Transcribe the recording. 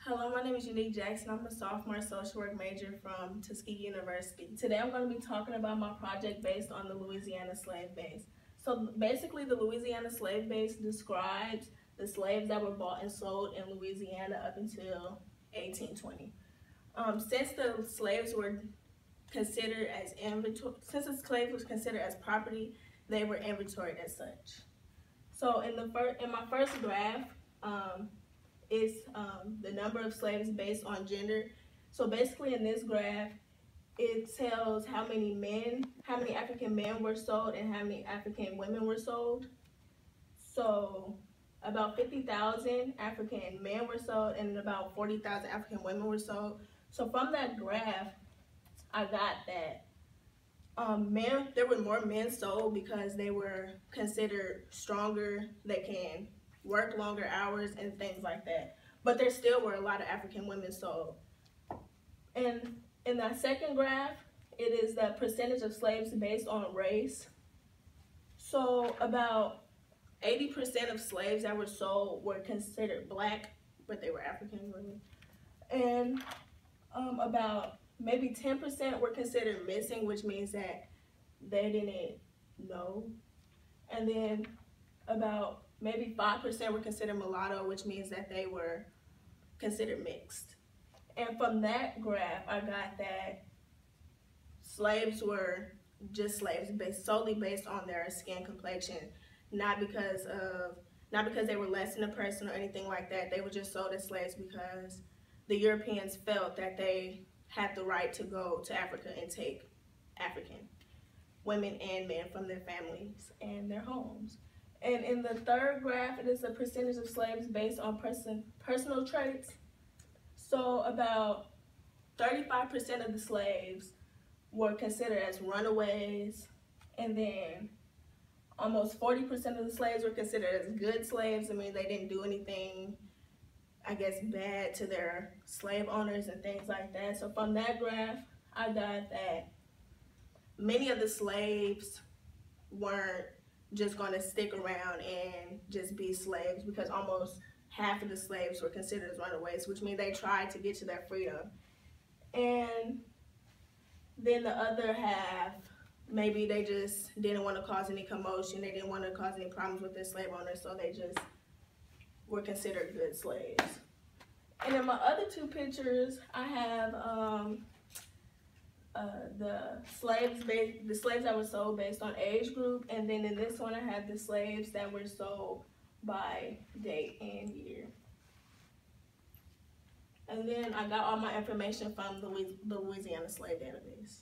Hello, my name is Unique Jackson. I'm a sophomore social work major from Tuskegee University. Today I'm going to be talking about my project based on the Louisiana slave base. So basically the Louisiana slave base describes the slaves that were bought and sold in Louisiana up until 1820. Since the slaves were considered as property, they were inventoried as such. So in my first graph, is the number of slaves based on gender. So basically in this graph, it tells how many African men were sold and how many African women were sold. So about 50,000 African men were sold and about 40,000 African women were sold. So from that graph, I got that there were more men sold because they were considered stronger, they can work longer hours and things like that. But there still were a lot of African women sold. And in that second graph, it is the percentage of slaves based on race. So about 80% of slaves that were sold were considered black, but they were African women. And about maybe 10% were considered missing, which means that they didn't know. And then about maybe 5% were considered mulatto, which means that they were considered mixed. And from that graph, I got that slaves were just slaves, solely based on their skin complexion, not because they were less than a person or anything like that. They were just sold as slaves because the Europeans felt that they had the right to go to Africa and take African women and men from their families and their homes. And in the third graph, it is the percentage of slaves based on personal traits. So about 35% of the slaves were considered as runaways, and then almost 40% of the slaves were considered as good slaves. I mean, they didn't do anything, I guess, bad to their slave owners and things like that. So from that graph, I got that many of the slaves weren't just going to stick around and just be slaves, because almost half of the slaves were considered as runaways, which means they tried to get to their freedom. And then the other half, maybe they just didn't want to cause any commotion, they didn't want to cause any problems with their slave owners, so they just were considered good slaves. And in my other two pictures, I have the slaves that were sold based on age group, and then in this one I have the slaves that were sold by date and year. And then I got all my information from the Louisiana slave database.